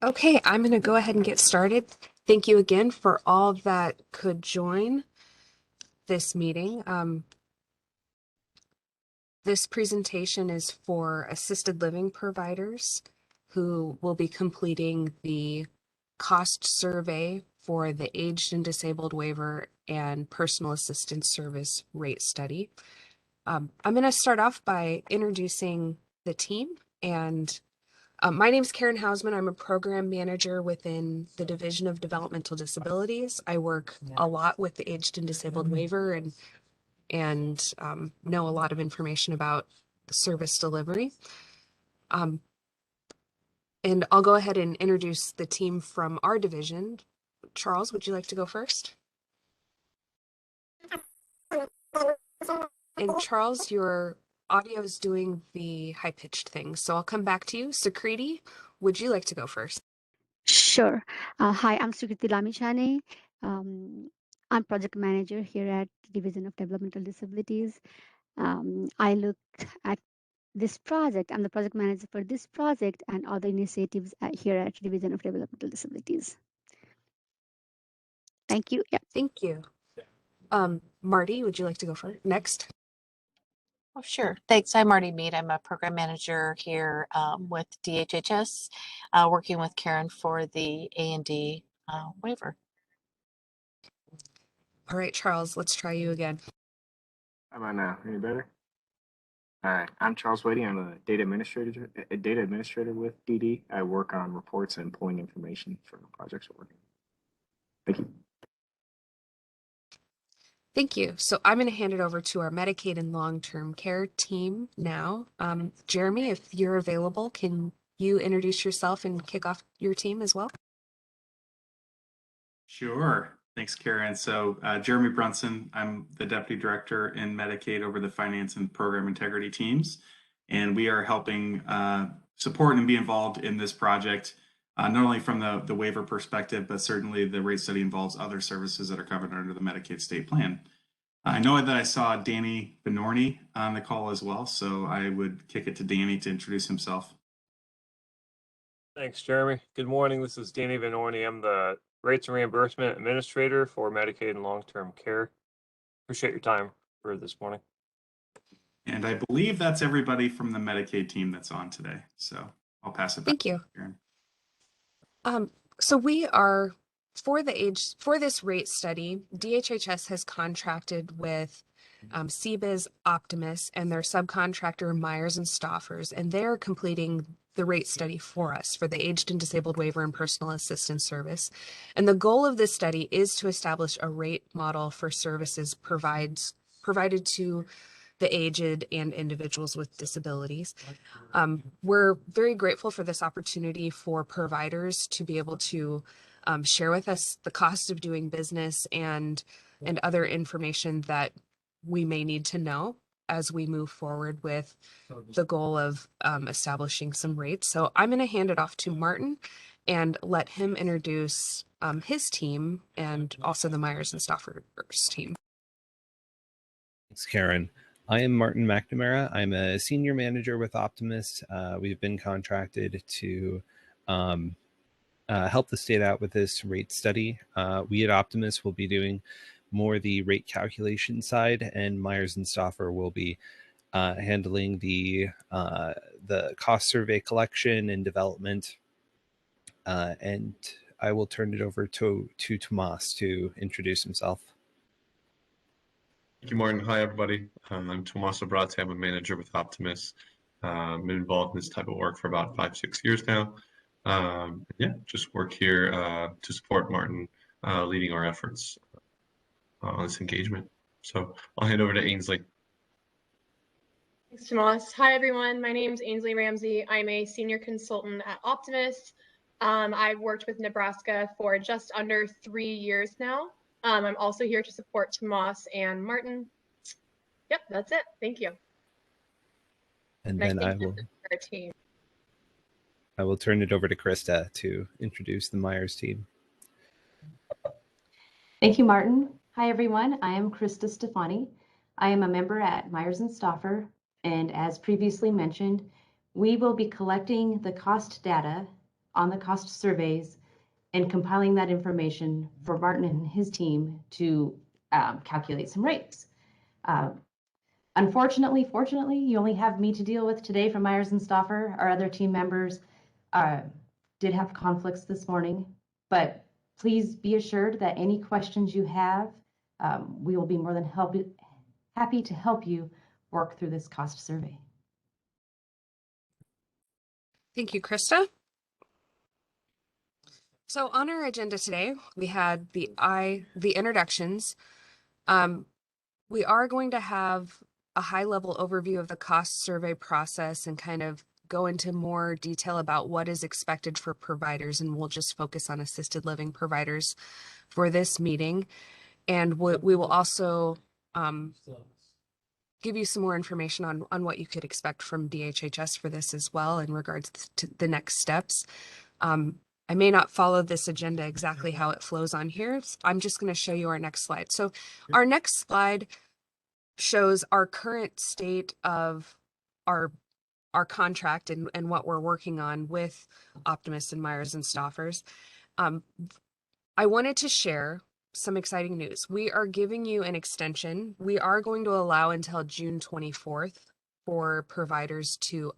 Okay, I'm going to go ahead and get started. Thank you again for all that could join this meeting. This presentation is for assisted living providers who will be completing the cost survey for the aged and disabled waiver and personal assistance service rate study. I'm going to start off by introducing the team and my name is Karen Hausman. I'm a program manager within the Division of Developmental Disabilities. I work a lot with the Aged and Disabled Waiver and know a lot of information about service delivery. And I'll go ahead and introduce the team from our division. Charles, would you like to go first? And Charles, your audio is doing the high-pitched thing, so I'll come back to you. Sakriti, would you like to go first? Sure. Hi, I'm Sukriti Lamichane. I'm project manager here at Division of Developmental Disabilities. I look at this project. I'm the project manager for this project and other initiatives here at Division of Developmental Disabilities. Thank you. Yeah. Thank you. Marty, would you like to go first? Next. Oh, sure. Thanks. I'm Marty Mead. I'm a program manager here with DHHS, working with Karen for the A&D waiver. All right, Charles, let's try you again. How about now? Any better? Hi, I'm Charles Wadey. I'm a data administrator with DD. I work on reports and pulling information for the projects we're working on. Thank you. Thank you. So I'm going to hand it over to our Medicaid and long-term care team now. Jeremy, if you're available, can you introduce yourself and kick off your team as well? Sure. Thanks, Karen. So Jeremy Brunson, I'm the Deputy Director in Medicaid over the Finance and Program Integrity teams. And we are helping support and be involved in this project, not only from the waiver perspective, but certainly the rate study involves other services that are covered under the Medicaid state plan. I know that I saw Danny Benorni on the call as well, so I would kick it to Danny to introduce himself. Thanks, Jeremy. Good morning. This is Danny Benorni. I'm the Rates and Reimbursement Administrator for Medicaid and Long-Term Care. Appreciate your time for this morning. And I believe that's everybody from the Medicaid team that's on today. So I'll pass it back. Thank you. So we are for this rate study, DHHS has contracted with CBIZ Optimus and their subcontractor Myers and Stoffers, and they're completing the rate study for us for the Aged and Disabled Waiver and Personal Assistance Service. And the goal of this study is to establish a rate model for services provided to the aged and individuals with disabilities. We're very grateful for this opportunity for providers to be able to share with us the cost of doing business and other information that we may need to know as we move forward with the goal of establishing some rates. So I'm going to hand it off to Martin and let him introduce his team and also the Myers and Stoffers team. Thanks, Karen. I am Martin McNamara. I'm a senior manager with Optimus. We've been contracted to help the state out with this rate study. We at Optimus will be doing more the rate calculation side, and Myers and Stauffer will be handling the cost survey collection and development. And I will turn it over to Tomas to introduce himself. Thank you, Martin. Hi, everybody. I'm Tomas Abrate. I'm a manager with Optimus. Been involved in this type of work for about 5-6 years now. Yeah, just work here to support Martin leading our efforts on this engagement. So I'll hand over to Ainsley. Thanks, Tomas. Hi, everyone. My name is Ainsley Ramsey. I'm a senior consultant at Optimus. I've worked with Nebraska for just under 3 years now. I'm also here to support Tomas and Martin. Yep, that's it. Thank you. And then I will turn it over to Krista to introduce the Myers team. Thank you, Martin. Hi, everyone. I am Krista Stefani. I am a member at Myers and Stauffer, and as previously mentioned, we will be collecting the cost data on the cost surveys and compiling that information for Martin and his team to calculate some rates. Unfortunately, fortunately, you only have me to deal with today from Myers and Stauffer. Our other team members did have conflicts this morning, but please be assured that any questions you have, we will be more than happy to help you work through this cost survey. Thank you, Krista. So on our agenda today, we had the introductions. We are going to have a high-level overview of the cost survey process and kind of go into more detail about what is expected for providers, and we'll just focus on assisted living providers for this meeting. And we will also give you some more information on what you could expect from DHHS for this as well in regards to the next steps. I may not follow this agenda exactly how it flows on here. I'm just going to show you our next slide. So our next slide shows our current state of our contract and what we're working on with Optimus and Myers and Stauffers. I wanted to share some exciting news. We are giving you an extension. We are going to allow until June 24th for providers to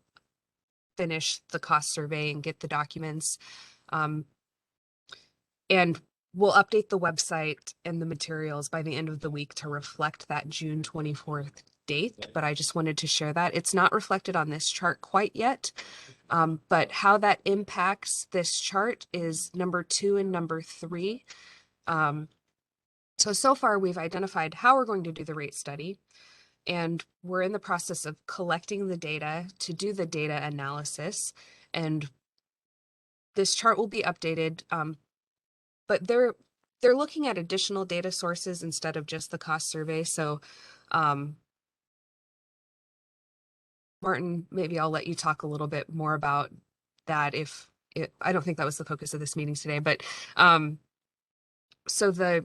finish the cost survey and get the documents. And we'll update the website and the materials by the end of the week to reflect that June 24th date, but I just wanted to share that. It's not reflected on this chart quite yet, but how that impacts this chart is number 2 and number 3. So far we've identified how we're going to do the rate study, and we're in the process of collecting the data to do the data analysis, and this chart will be updated, but they're looking at additional data sources instead of just the cost survey. So Martin, maybe I'll let you talk a little bit more about that I don't think that was the focus of this meeting today, but so the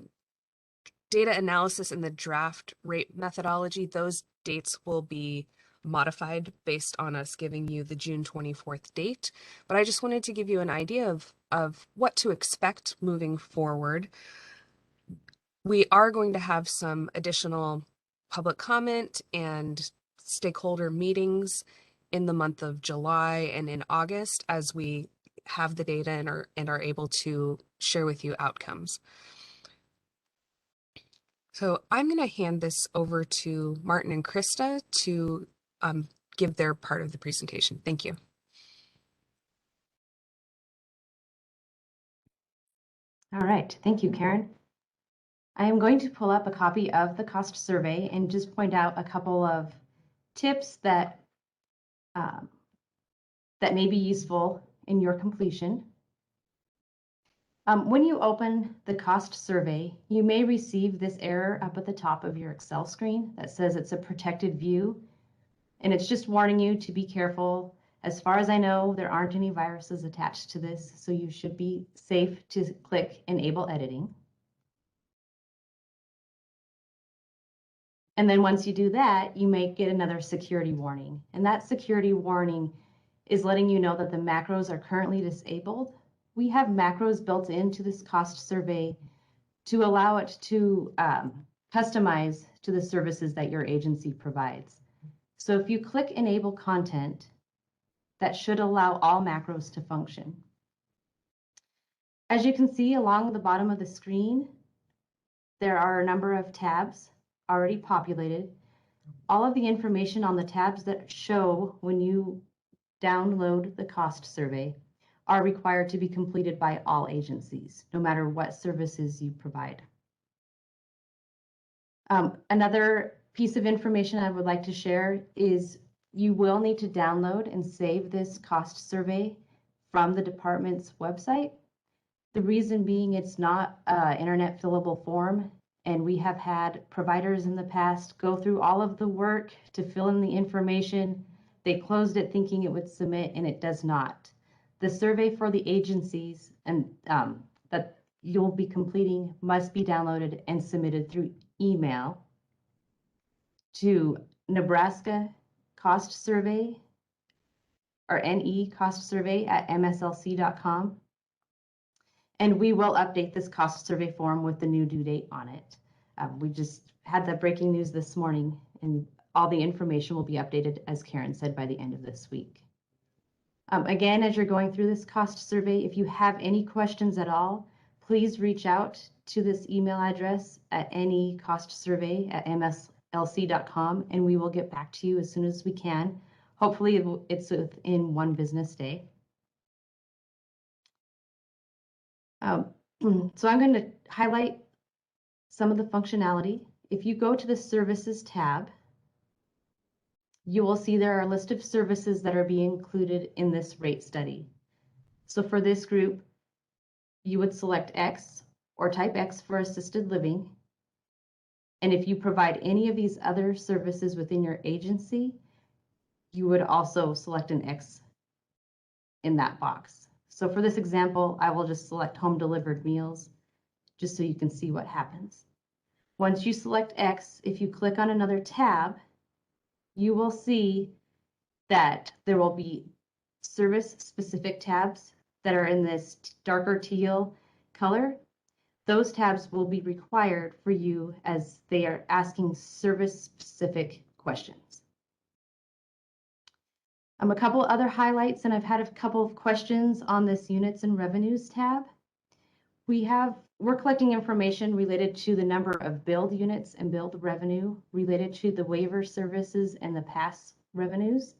data analysis and the draft rate methodology, those dates will be modified based on us giving you the June 24th date. But I just wanted to give you an idea of what to expect moving forward. We are going to have some additional public comment and stakeholder meetings in the month of July and in August as we have the data and are able to share with you outcomes. So I'm going to hand this over to Martin and Krista to give their part of the presentation. Thank you. All right, thank you, Karen. I am going to pull up a copy of the cost survey and just point out a couple of tips that that may be useful in your completion. When you open the cost survey, you may receive this error up at the top of your Excel screen that says it's a protected view, and it's just warning you to be careful. As far as I know, there aren't any viruses attached to this, so you should be safe to click Enable Editing. And then once you do that, you may get another security warning. And that security warning is letting you know that the macros are currently disabled. We have macros built into this cost survey to allow it to customize to the services that your agency provides. So if you click Enable Content, that should allow all macros to function. As you can see along the bottom of the screen, there are a number of tabs already populated. All of the information on the tabs that show when you download the cost survey are required to be completed by all agencies, no matter what services you provide. Another piece of information I would like to share is you will need to download and save this cost survey from the department's website. The reason being it's not an internet fillable form, and we have had providers in the past go through all of the work to fill in the information. They closed it thinking it would submit, and it does not. The survey for the agencies and that you'll be completing must be downloaded and submitted through email to Nebraska Cost Survey our NE cost survey at mslc.com. And we will update this cost survey form with the new due date on it. We just had the breaking news this morning, and all the information will be updated, as Karen said, by the end of this week. Again, as you're going through this cost survey, if you have any questions at all, please reach out to this email address at necostsurvey@mslc.com, and we will get back to you as soon as we can. Hopefully it's within 1 business day. So I'm going to highlight some of the functionality. If you go to the Services tab, you will see there are a list of services that are being included in this rate study. So for this group, you would select X or type X for assisted living. And if you provide any of these other services within your agency, you would also select an X in that box. So for this example, I will just select home delivered meals, just so you can see what happens. Once you select X, if you click on another tab, you will see that there will be service-specific tabs that are in this darker teal color. Those tabs will be required for you as they are asking service-specific questions. A couple other highlights, and I've had a couple of questions on this Units and Revenues tab. We're collecting information related to the number of billed units and billed revenue related to the waiver services and the pass revenues.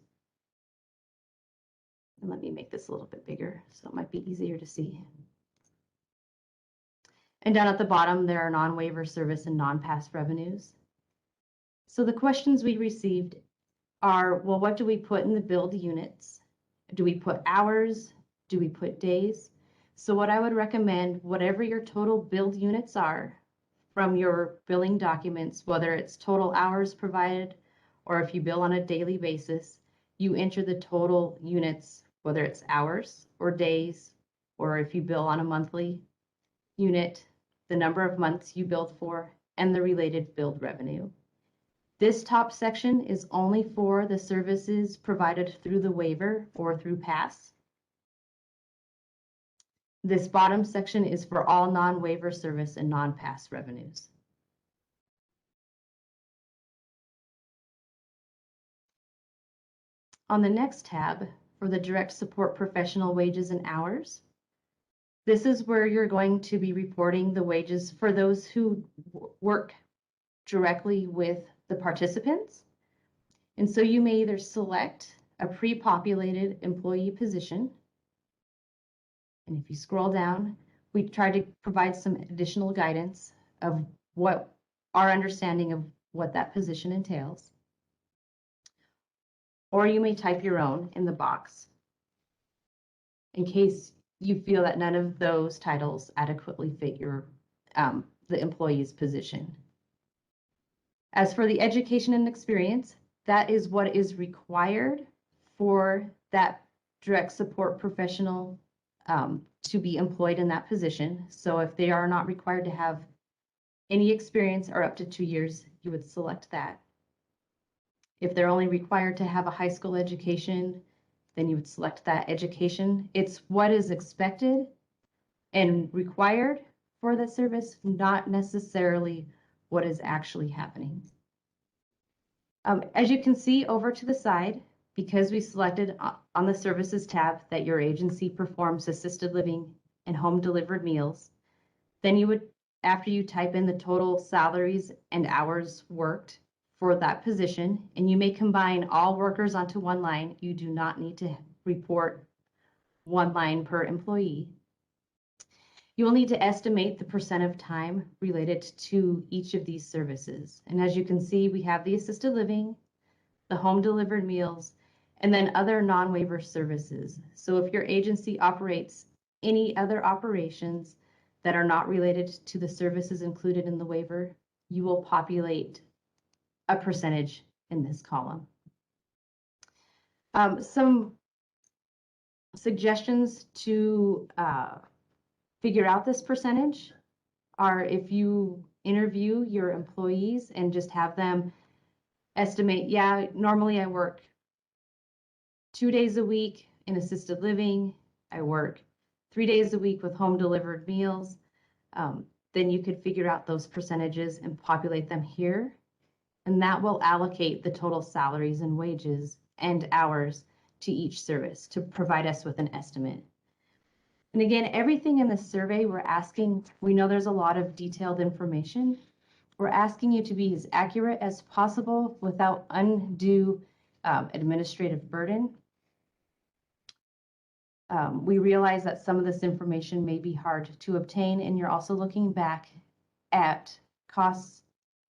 And let me make this a little bit bigger so it might be easier to see. And down at the bottom, there are non-waiver service and non-pass revenues. So the questions we received are, well, what do we put in the billed units? Do we put hours? Do we put days? So what I would recommend, whatever your total billed units are from your billing documents, whether it's total hours provided or if you bill on a daily basis, you enter the total units, whether it's hours or days, or if you bill on a monthly unit, the number of months you billed for, and the related billed revenue. This top section is only for the services provided through the waiver or through pass. This bottom section is for all non-waiver service and non-pass revenues. On the next tab, for the direct support professional wages and hours, this is where you're going to be reporting the wages for those who work directly with the participants. And so you may either select a pre-populated employee position. And if you scroll down, we try to provide some additional guidance of what our understanding of what that position entails. Or you may type your own in the box in case you feel that none of those titles adequately fit your the employee's position. As for the education and experience, that is what is required for that direct support professional to be employed in that position. So if they are not required to have any experience or up to 2 years, you would select that. If they're only required to have a high school education, then you would select that education. It's what is expected and required for the service, not necessarily what is actually happening. As you can see over to the side, because we selected on the services tab that your agency performs assisted living and home delivered meals, then you would, after you type in the total salaries and hours worked for that position, and you may combine all workers onto one line. You do not need to report one line per employee. You will need to estimate the percent of time related to each of these services. And as you can see, we have the assisted living, the home delivered meals, and then other non-waiver services. So if your agency operates any other operations that are not related to the services included in the waiver, you will populate a percentage in this column. Some suggestions to figure out this percentage are if you interview your employees and just have them estimate, yeah, normally I work 2 days a week in assisted living. I work 3 days a week with home delivered meals. Then you could figure out those percentages and populate them here. And that will allocate the total salaries and wages and hours to each service to provide us with an estimate. And again, everything in the survey we're asking, we know there's a lot of detailed information. We're asking you to be as accurate as possible without undue administrative burden. We realize that some of this information may be hard to obtain, and you're also looking back at costs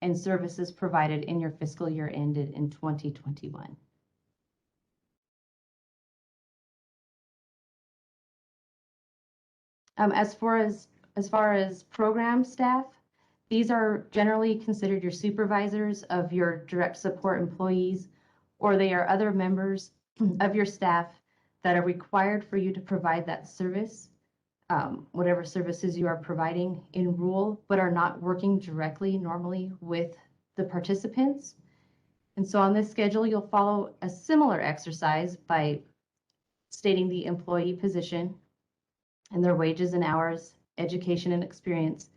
and services provided in your fiscal year ended in 2021. As far as program staff, these are generally considered your supervisors of your direct support employees, or they are other members of your staff that are required for you to provide that service, whatever services you are providing in rule, but are not working directly normally with the participants. And so on this schedule, you'll follow a similar exercise by stating the employee position and their wages and hours, education and experience.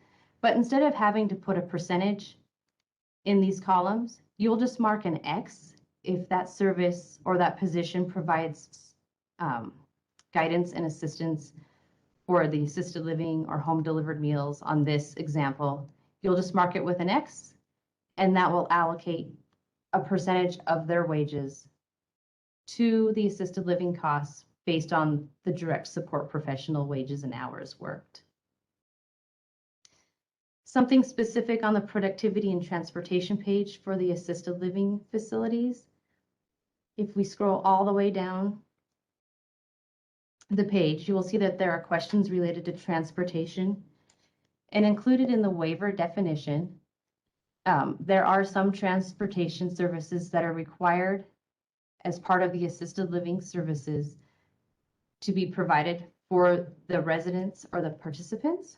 But instead of having to put a percentage in these columns, you'll just mark an X if that service or that position provides guidance and assistance for the assisted living or home delivered meals on this example. You'll just mark it with an X, and that will allocate a percentage of their wages to the assisted living costs based on the direct support professional wages and hours worked. Something specific on the productivity and transportation page for the assisted living facilities. If we scroll all the way down the page, you will see that there are questions related to transportation, and included in the waiver definition, there are some transportation services that are required as part of the assisted living services to be provided for the residents or the participants.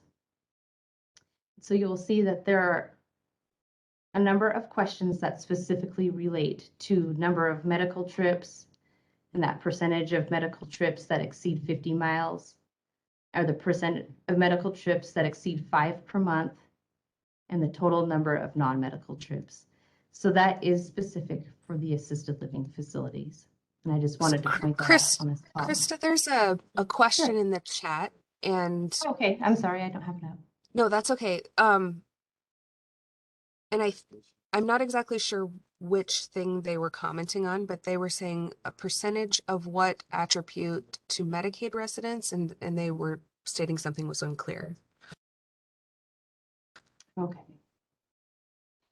So you will see that there are a number of questions that specifically relate to number of medical trips and that percentage of medical trips that exceed 50 miles, or the percent of medical trips that exceed 5 per month, and the total number of non-medical trips. So that is specific for the assisted living facilities. And I just wanted to point that out on this call. Krista, there's a question in the chat, and Okay, I'm sorry, I don't have it up. no, that's okay. And I'm not exactly sure which thing they were commenting on, but they were saying a percentage of what attribute to Medicaid residents, and they were stating something was unclear. Okay.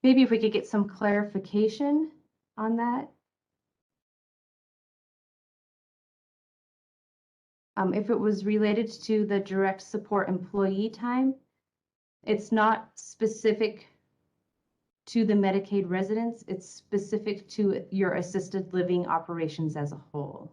Maybe if we could get some clarification on that. If it was related to the direct support employee time, it's not specific to the Medicaid residents, it's specific to your assisted living operations as a whole.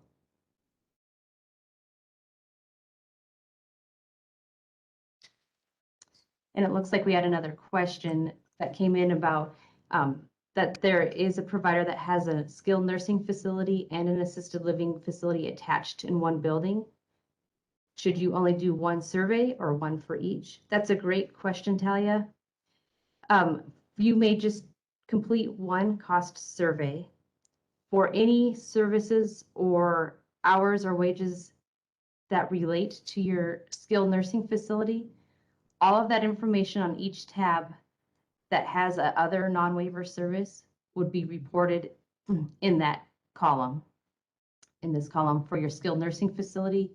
And it looks like we had another question that came in about that there is a provider that has a skilled nursing facility and an assisted living facility attached in one building. Should you only do one survey or one for each? That's a great question, Talia. You may just complete one cost survey for any services or hours or wages that relate to your skilled nursing facility. All of that information on each tab that has a other non-waiver service would be reported in that column. In this column for your skilled nursing facility,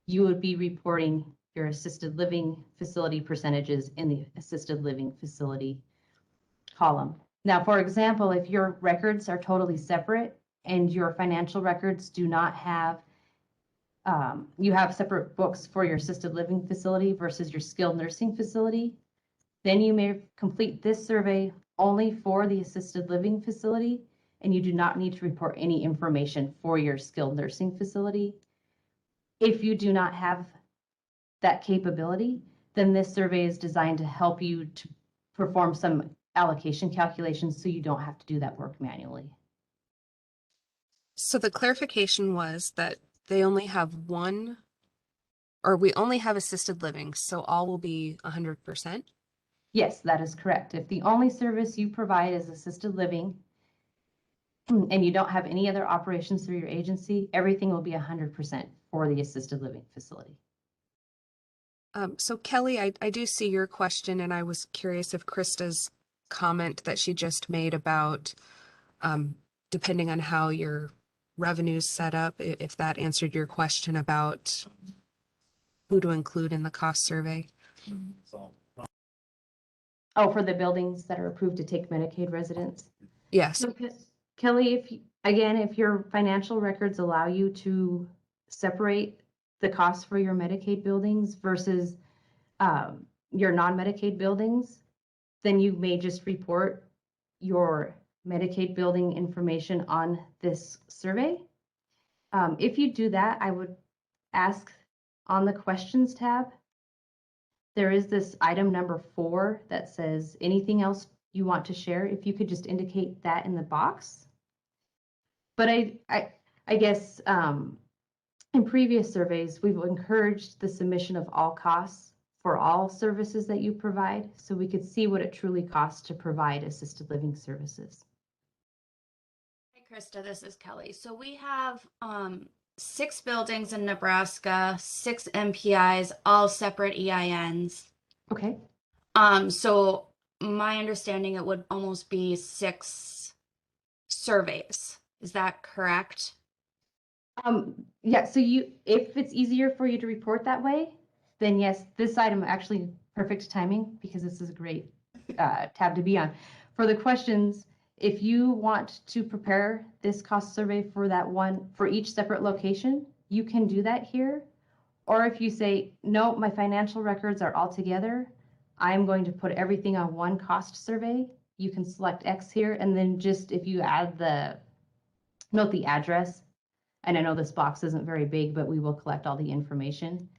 you would be reporting your assisted living facility percentages in the assisted living facility column. Now, for example, if your records are totally separate and your financial records do not have, you have separate books for your assisted living facility versus your skilled nursing facility, then you may complete this survey only for the assisted living facility, and you do not need to report any information for your skilled nursing facility. If you do not have that capability, then this survey is designed to help you to perform some allocation calculations so you don't have to do that work manually. So the clarification was that they only have one, or we only have assisted living, so all will be 100%. Yes, that is correct. If the only service you provide is assisted living and you don't have any other operations through your agency, everything will be 100% for the assisted living facility. So Kelly, I do see your question, and I was curious if Krista's comment that she just made about depending on how your revenue's set up, if that answered your question about who to include in the cost survey. Oh, for the buildings that are approved to take Medicaid residents? Yes. So Kelly, if your financial records allow you to separate the costs for your Medicaid buildings versus your non-Medicaid buildings, then you may just report your Medicaid building information on this survey. If you do that, I would ask on the questions tab, there is this item number 4 that says anything else you want to share. If you could just indicate that in the box. But I guess in previous surveys, we've encouraged the submission of all costs for all services that you provide, so we could see what it truly costs to provide assisted living services. Hi, Krista, this is Kelly. So we have 6 buildings in Nebraska, 6 MPIs, all separate EINs. Okay. So my understanding, it would almost be 6 surveys. Is that correct? Yeah, so if it's easier for you to report that way, then yes, this item actually perfect timing because this is a great tab to be on. For the questions, if you want to prepare this cost survey for that one, for each separate location, you can do that here. Or if you say, no, my financial records are all together, I'm going to put everything on one cost survey, you can select X here, and then just if you add note the address, and I know this box isn't very big, but we will collect all the information.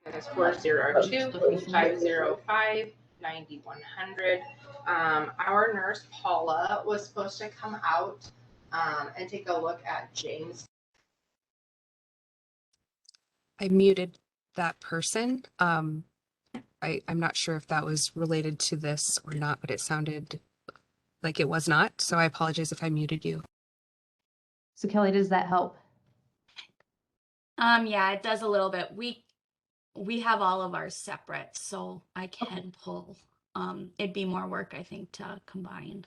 It's 402-505-9100. Our nurse, Paula, was supposed to come out and take a look at James. I muted that person. I'm not sure if that was related to this or not, but it sounded like it was not. So I apologize if I muted you. So Kelly, does that help? Yeah, it does a little bit. We have all of ours separate, so I can pull. It'd be more work, I think, to combine.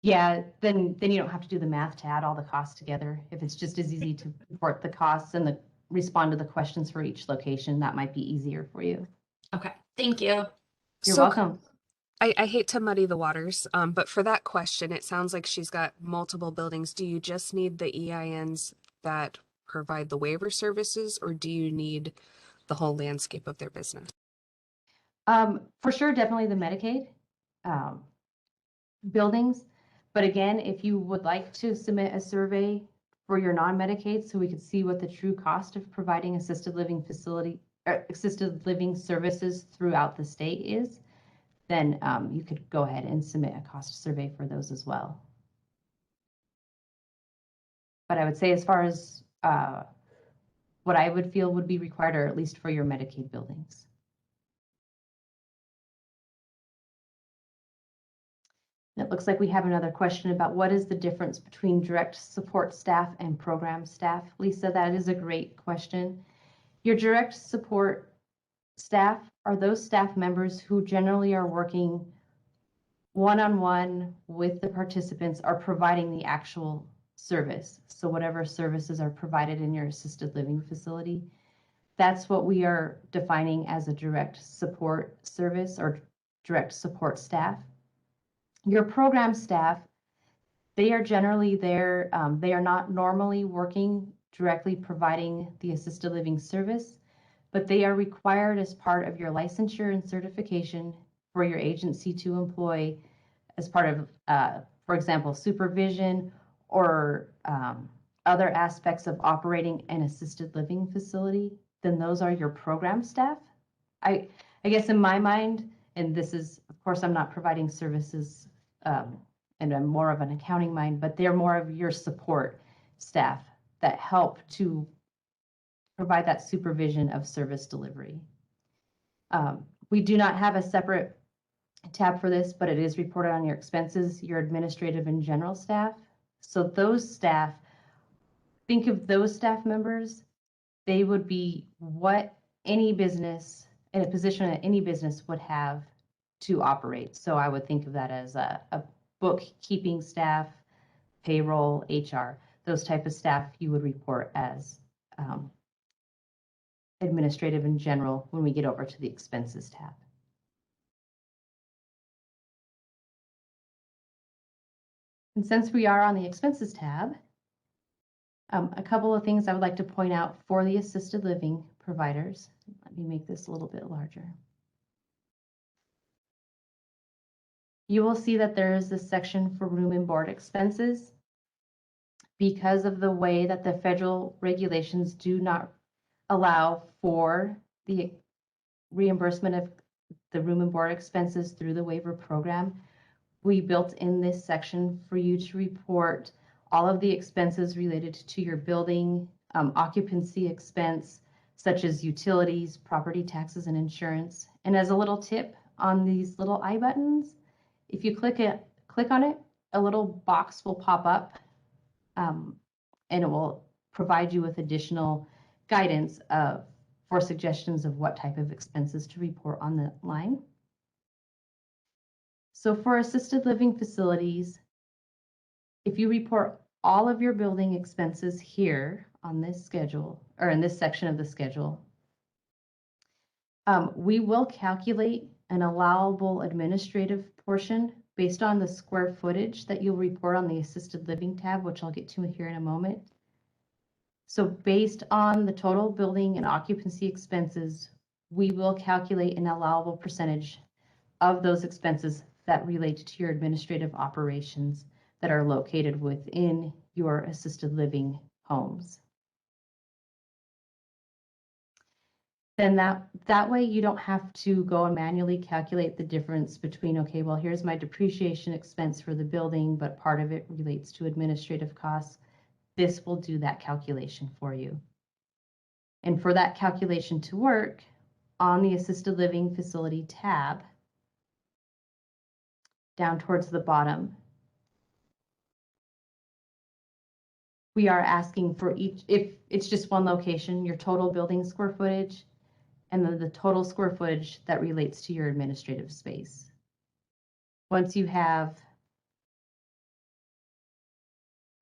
Yeah, then you don't have to do the math to add all the costs together. If it's just as easy to report the costs and respond to the questions for each location, that might be easier for you. Okay, thank you. You're welcome. I hate to muddy the waters, but for that question, it sounds like she's got multiple buildings. Do you just need the EINs that provide the waiver services, or do you need the whole landscape of their business? For sure, definitely the Medicaid buildings. But again, if you would like to submit a survey for your non-Medicaid so we could see what the true cost of providing assisted living services throughout the state is, then you could go ahead and submit a cost survey for those as well. But I would say as far as what I would feel would be required, or at least for your Medicaid buildings. It looks like we have another question about what is the difference between direct support staff and program staff. Lisa, that is a great question. Your direct support staff are those staff members who generally are working one-on-one with the participants, are providing the actual service. So whatever services are provided in your assisted living facility, that's what we are defining as a direct support service or direct support staff. Your program staff, they are generally there. They are not normally working directly providing the assisted living service, but they are required as part of your licensure and certification for your agency to employ as part of, for example, supervision or other aspects of operating an assisted living facility. Then those are your program staff. I guess in my mind, and this is, of course, I'm not providing services and I'm more of an accounting mind, but they're more of your support. staff that help to provide that supervision of service delivery. We do not have a separate tab for this, but it is reported on your expenses, your administrative and general staff. So those staff, think of those staff members, they would be what any business, in a position that any business would have to operate. So I would think of that as a bookkeeping staff, payroll, HR, those type of staff you would report as administrative and general when we get over to the expenses tab. And since we are on the expenses tab, a couple of things I would like to point out for the assisted living providers. Let me make this a little bit larger. You will see that there is this section for room and board expenses. Because of the way that the federal regulations do not allow for the reimbursement of the room and board expenses through the waiver program, we built in this section for you to report all of the expenses related to your building, occupancy expense, such as utilities, property taxes, and insurance. And as a little tip on these little I buttons, if you click on it, a little box will pop up, and it will provide you with additional guidance for suggestions of what type of expenses to report on the line. So for assisted living facilities, if you report all of your building expenses here on this schedule, or in this section of the schedule, we will calculate an allowable administrative portion based on the square footage that you'll report on the assisted living tab, which I'll get to here in a moment. So based on the total building and occupancy expenses, we will calculate an allowable percentage of those expenses that relate to your administrative operations that are located within your assisted living homes. Then that way you don't have to go and manually calculate the difference between, okay, well, here's my depreciation expense for the building, but part of it relates to administrative costs. This will do that calculation for you. And for that calculation to work, on the assisted living facility tab, down towards the bottom, we are asking for each, if it's just one location, your total building square footage, and then the total square footage that relates to your administrative space. Once you have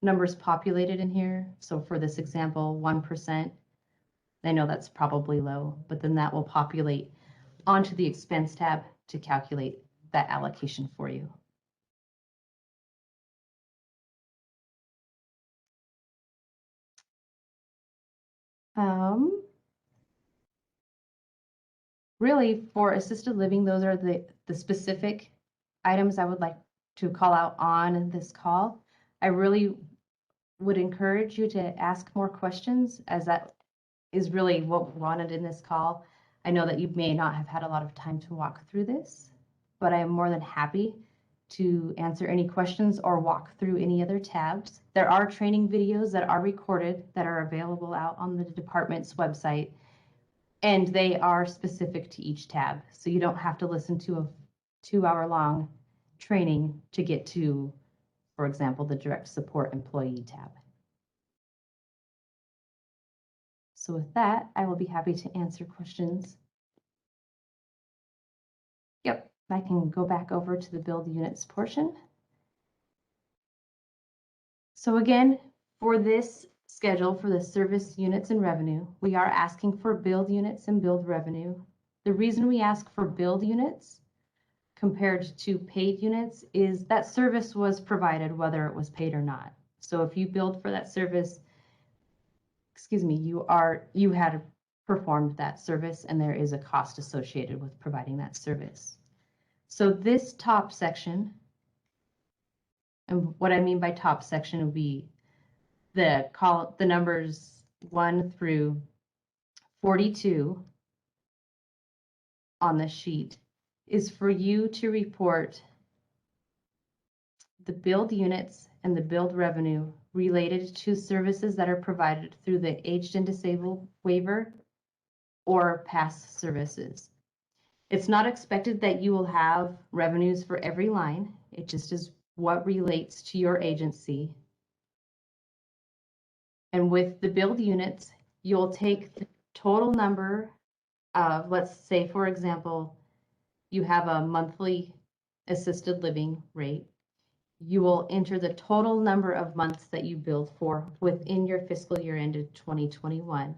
numbers populated in here, so for this example, 1%, I know that's probably low, but then that will populate onto the expense tab to calculate that allocation for you. Really, for assisted living, those are the specific items I would like to call out on this call. I really would encourage you to ask more questions, as that is really what we wanted in this call. I know that you may not have had a lot of time to walk through this, but I am more than happy to answer any questions or walk through any other tabs. There are training videos that are recorded that are available out on the department's website, and they are specific to each tab. So you don't have to listen to a 2-hour-long training to get to, for example, the direct support employee tab. So with that, I will be happy to answer questions. Yep, I can go back over to the build units portion. So again, for this schedule for the service units and revenue, we are asking for build units and build revenue. The reason we ask for build units compared to paid units is that service was provided whether it was paid or not. So if you billed for that service, you had performed that service, and there is a cost associated with providing that service. So this top section, and what I mean by top section would be the numbers 1 through 42 on the sheet, is for you to report the billed units and the billed revenue related to services that are provided through the aged and disabled waiver or past services. It's not expected that you will have revenues for every line. It just is what relates to your agency. And with the billed units, you'll take the total number of, let's say, for example, you have a monthly assisted living rate. You will enter the total number of months that you billed for within your fiscal year ended 2021.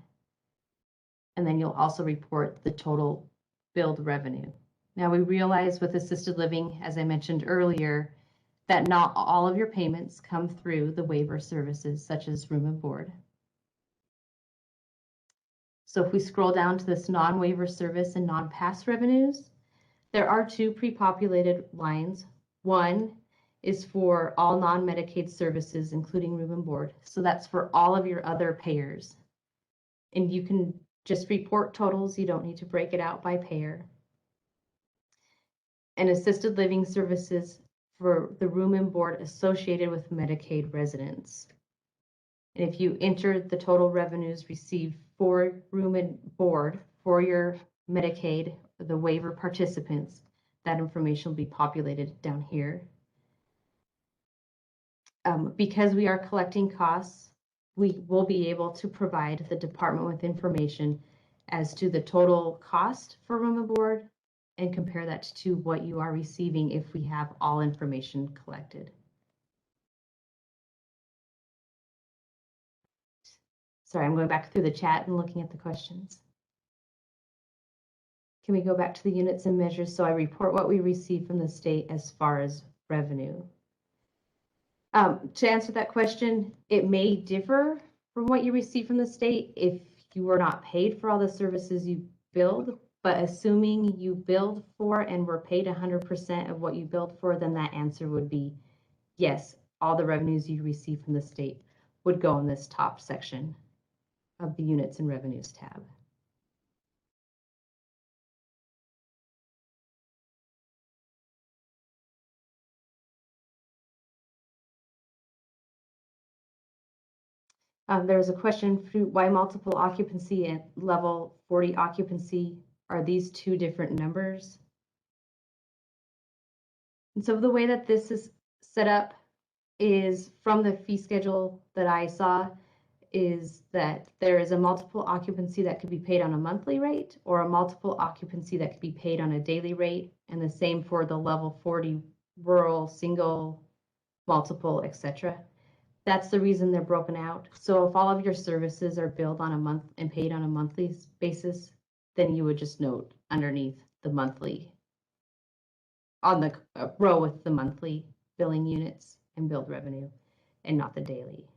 And then you'll also report the total billed revenue. Now we realize with assisted living, as I mentioned earlier, that not all of your payments come through the waiver services such as room and board. So if we scroll down to this non-waiver service and non-pass revenues, there are two pre-populated lines. One is for all non-Medicaid services, including room and board. So that's for all of your other payers. And you can just report totals. You don't need to break it out by payer. And assisted living services for the room and board associated with Medicaid residents. And if you enter the total revenues received for room and board for your Medicaid, the waiver participants, that information will be populated down here. Because we are collecting costs, we will be able to provide the department with information as to the total cost for room and board and compare that to what you are receiving if we have all information collected. Sorry, I'm going back through the chat and looking at the questions. Can we go back to the units and measures? So I report what we receive from the state as far as revenue. To answer that question, it may differ from what you receive from the state if you were not paid for all the services you billed, but assuming you billed for and were paid 100% of what you billed for, then that answer would be yes, all the revenues you receive from the state would go in this top section of the units and revenues tab. There's a question, why multiple occupancy and level 40 occupancy? Are these two different numbers? And so the way that this is set up is from the fee schedule that I saw is that there is a multiple occupancy that could be paid on a monthly rate or a multiple occupancy that could be paid on a daily rate, and the same for the level 40 rural, single, multiple, etc. That's the reason they're broken out. So if all of your services are billed on a month and paid on a monthly basis, then you would just note underneath the monthly on the row with the monthly billing units and billed revenue and not the daily.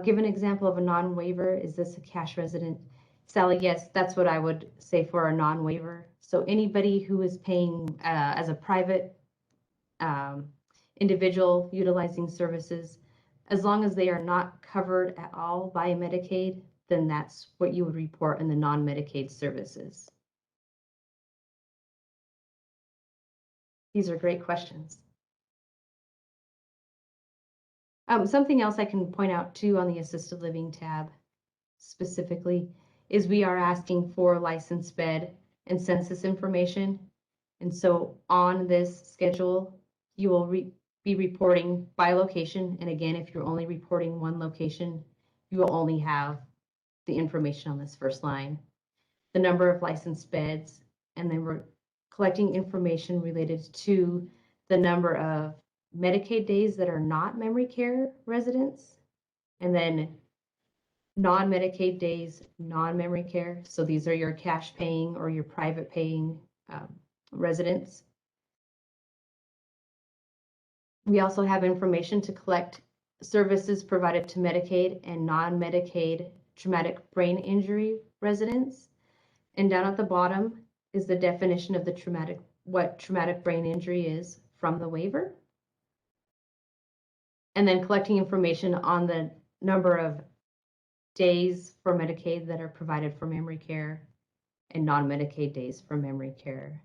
Give an example of a non-waiver. Is this a cash resident? Sally, yes, that's what I would say for a non-waiver. So anybody who is paying as a private individual utilizing services, as long as they are not covered at all by Medicaid, then that's what you would report in the non-Medicaid services. These are great questions. Something else I can point out too on the assisted living tab specifically is we are asking for licensed bed and census information. And so on this schedule, you will be reporting by location. And again, if you're only reporting one location, you will only have the information on this first line, the number of licensed beds, and then we're collecting information related to the number of Medicaid days that are not memory care residents, and then non-Medicaid days, non-memory care. So these are your cash paying or your private paying residents. We also have information to collect services provided to Medicaid and non-Medicaid traumatic brain injury residents. And down at the bottom is the definition of the what traumatic brain injury is from the waiver. And then collecting information on the number of days for Medicaid that are provided for memory care and non-Medicaid days for memory care.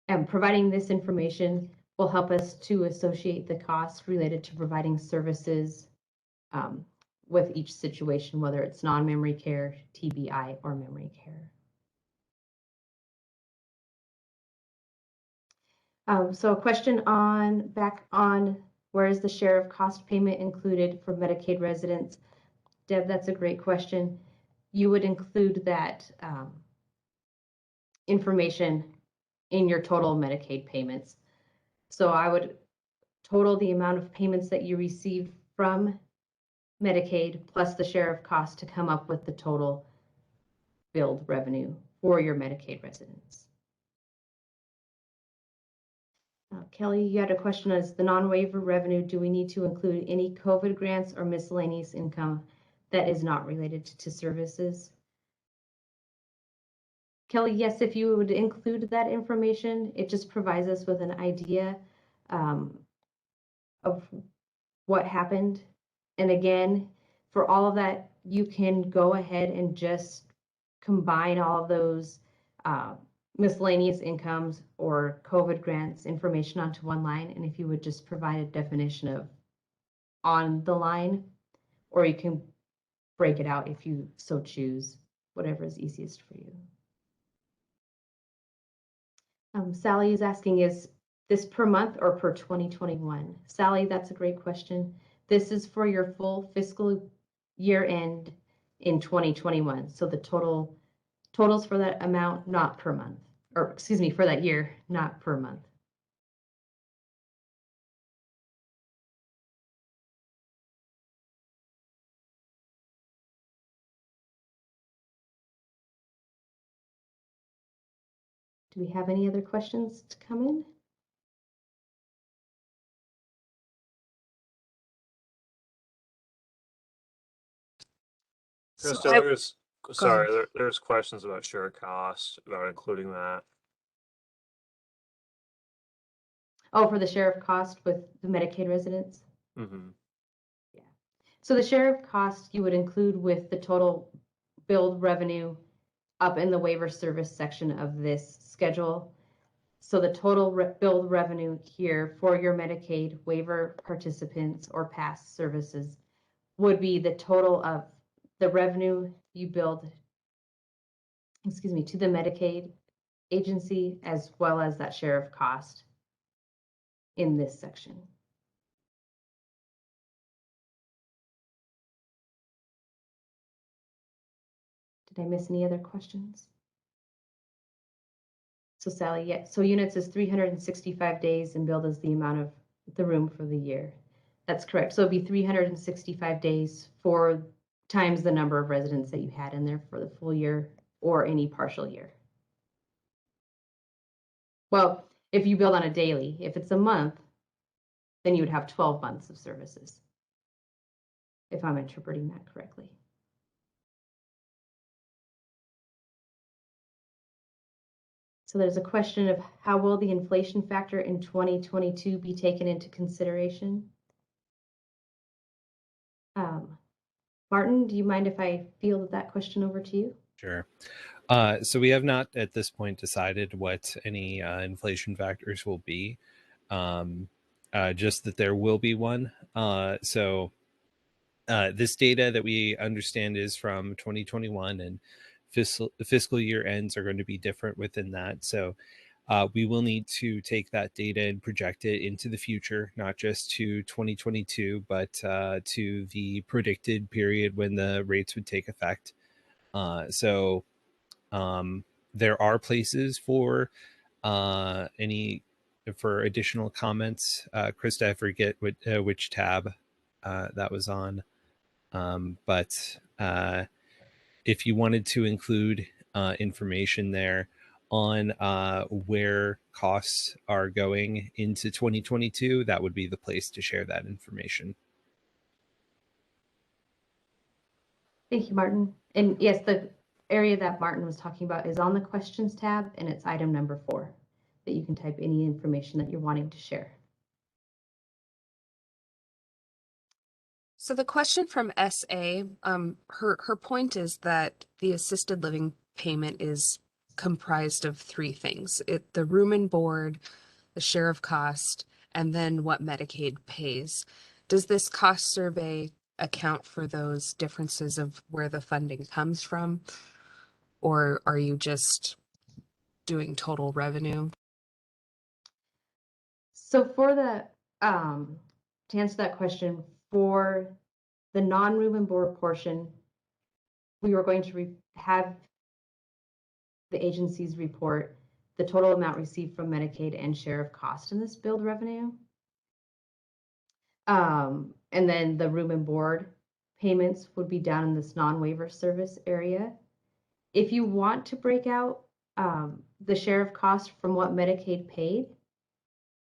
And providing this information will help us to associate the costs related to providing services with each situation, whether it's non-memory care, TBI, or memory care. So a question back on where is the share of cost payment included for Medicaid residents? Deb, that's a great question. You would include that information in your total Medicaid payments. So I would total the amount of payments that you receive from Medicaid plus the share of cost to come up with the total billed revenue for your Medicaid residents. Kelly, you had a question as the non-waiver revenue, do we need to include any COVID grants or miscellaneous income that is not related to services? Kelly, yes, if you would include that information, it just provides us with an idea of what happened. And again, for all of that, you can go ahead and just combine all of those miscellaneous incomes or COVID grants information onto one line. And if you would just provide a definition of on the line, or you can break it out if you so choose, whatever is easiest for you. Sally is asking, is this per month or per 2021? Sally, that's a great question. This is for your full fiscal year end in 2021. So the totals for that amount, not per month, or excuse me, for that year, not per month. Do we have any other questions to come in? Krista, So there's questions about share cost, about including that. Oh, for the share of cost with the Medicaid residents? Mm-hmm. Yeah. So the share of cost you would include with the total billed revenue up in the waiver service section of this schedule. So the total billed revenue here for your Medicaid waiver participants or past services would be the total of the revenue you billed, excuse me, to the Medicaid agency, as well as that share of cost in this section. Did I miss any other questions? So Sally, yeah, so units is 365 days and billed as the amount of the room for the year. That's correct. So it'd be 365 days for times the number of residents that you had in there for the full year or any partial year. Well, if you build on a daily, if it's a month, then you would have 12 months of services, if I'm interpreting that correctly. So there's a question of how will the inflation factor in 2022 be taken into consideration? Martin, do you mind if I field that question over to you? Sure. So we have not at this point decided what any inflation factors will be, just that there will be one. So this data that we understand is from 2021, and fiscal year ends are going to be different within that. So we will need to take that data and project it into the future, not just to 2022, but to the predicted period when the rates would take effect. So there are places for additional comments. Krista, I forget which tab that was on. But if you wanted to include information there on where costs are going into 2022, that would be the place to share that information. Thank you, Martin. And yes, the area that Martin was talking about is on the questions tab, and it's item number 4 that you can type any information that you're wanting to share. So the question from SA, her point is that the assisted living payment is comprised of three things. The room and board, the share of cost, and then what Medicaid pays. Does this cost survey account for those differences of where the funding comes from? Or are you just doing total revenue? So for the, to answer that question, for the non-room and board portion, we were going to have the agencies report the total amount received from Medicaid and share of cost in this billed revenue. And then the room and board payments would be down in this non-waiver service area. If you want to break out the share of cost from what Medicaid paid,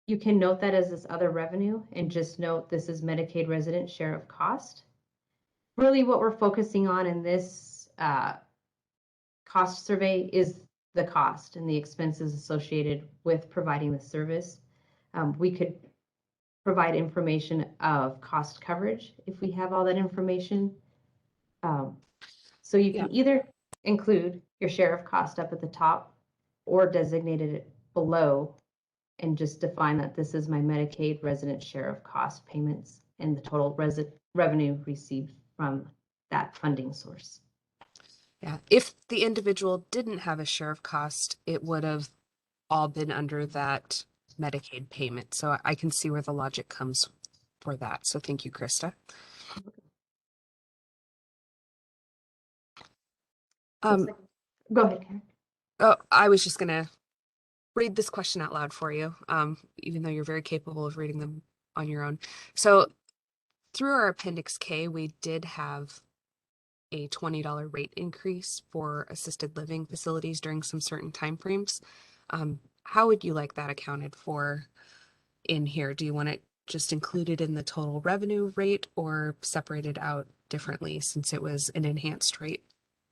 you can note that as this other revenue and just note this is Medicaid resident share of cost. Really what we're focusing on in this cost survey is the cost and the expenses associated with providing the service. We could provide information of cost coverage if we have all that information. So you can either include your share of cost up at the top or designated it below and just define that this is my Medicaid resident share of cost payments and the total revenue received from that funding source. Yeah, if the individual didn't have a share of cost, it would have all been under that Medicaid payment. So I can see where the logic comes for that. So thank you, Krista. Go ahead, Karen. Oh, I was just gonna read this question out loud for you, even though you're very capable of reading them on your own. So through our Appendix K, we did have a $20 rate increase for assisted living facilities during some certain timeframes. How would you like that accounted for in here? Do you want it just included in the total revenue rate or separated out differently since it was an enhanced rate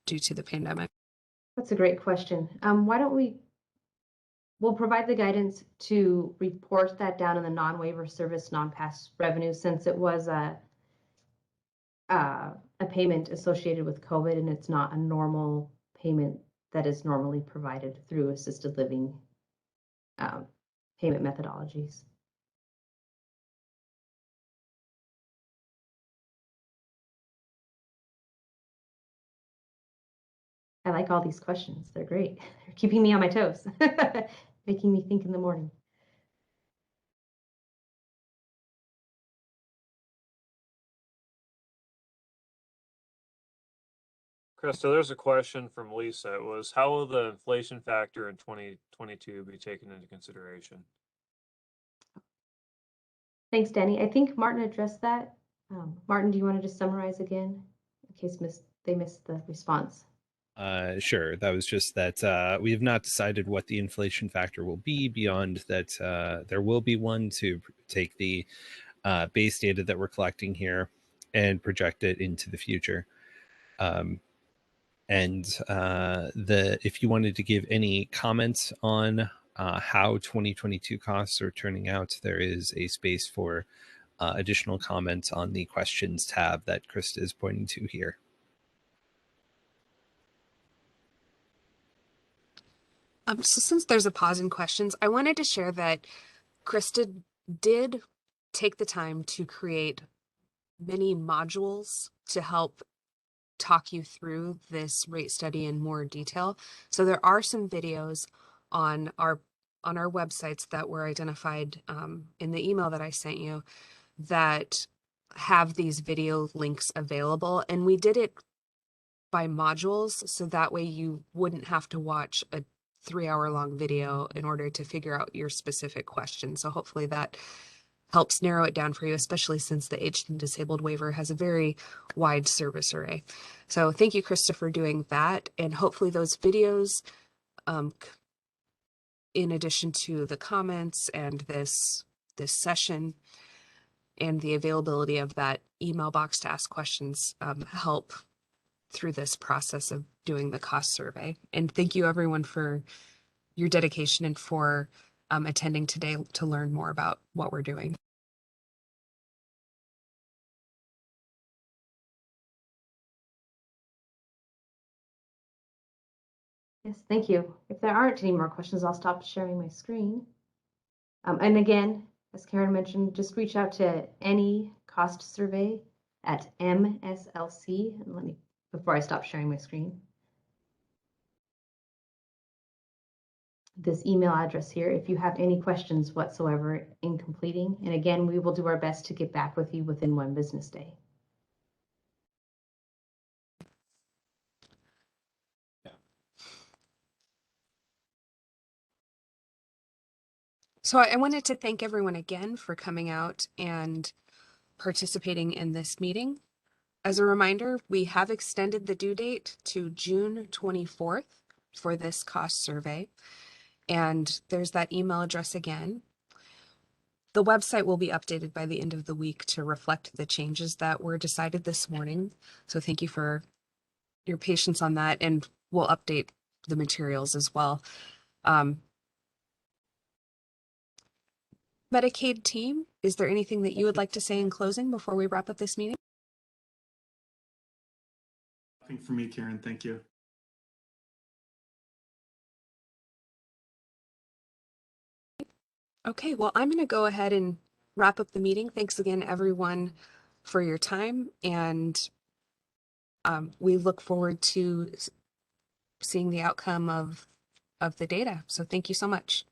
due to the pandemic? That's a great question. Why don't we'll provide the guidance to report that down in the non-waiver service non-pass revenue since it was a payment associated with COVID and it's not a normal payment that is normally provided through assisted living payment methodologies. I like all these questions. They're great. They're keeping me on my toes, making me think in the morning. Krista, there's a question from Lisa. It was, how will the inflation factor in 2022 be taken into consideration? Thanks, Danny. I think Martin addressed that. Martin, do you want to just summarize again in case they missed the response? Sure. That was just that we have not decided what the inflation factor will be beyond that. There will be one to take the base data that we're collecting here and project it into the future. If you wanted to give any comments on how 2022 costs are turning out, there is a space for additional comments on the questions tab that Krista is pointing to here. So since there's a pause in questions, I wanted to share that Krista did take the time to create many modules to help talk you through this rate study in more detail. So there are some videos on our websites that were identified in the email that I sent you that have these video links available. And we did it by modules, so that way you wouldn't have to watch a 3-hour-long video in order to figure out your specific question. So hopefully that helps narrow it down for you, especially since the aged and disabled waiver has a very wide service array. So thank you, Krista, for doing that. And hopefully those videos, in addition to the comments and this session and the availability of that email box to ask questions, help through this process of doing the cost survey. And thank you everyone for your dedication and for attending today to learn more about what we're doing. Yes, thank you. If there aren't any more questions, I'll stop sharing my screen. And again, as Karen mentioned, just reach out to any cost survey at MSLC. And let me, before I stop sharing my screen, this email address here, if you have any questions whatsoever in completing. And again, we will do our best to get back with you within 1 business day. So I wanted to thank everyone again for coming out and participating in this meeting. As a reminder, we have extended the due date to June 24th for this cost survey. And there's that email address again. The website will be updated by the end of the week to reflect the changes that were decided this morning. So thank you for your patience on that, and we'll update the materials as well. Medicaid team, is there anything that you would like to say in closing before we wrap up this meeting? Nothing for me, Karen. Thank you. Okay, well, I'm going to go ahead and wrap up the meeting. Thanks again, everyone, for your time, and we look forward to seeing the outcome of the data. So thank you so much.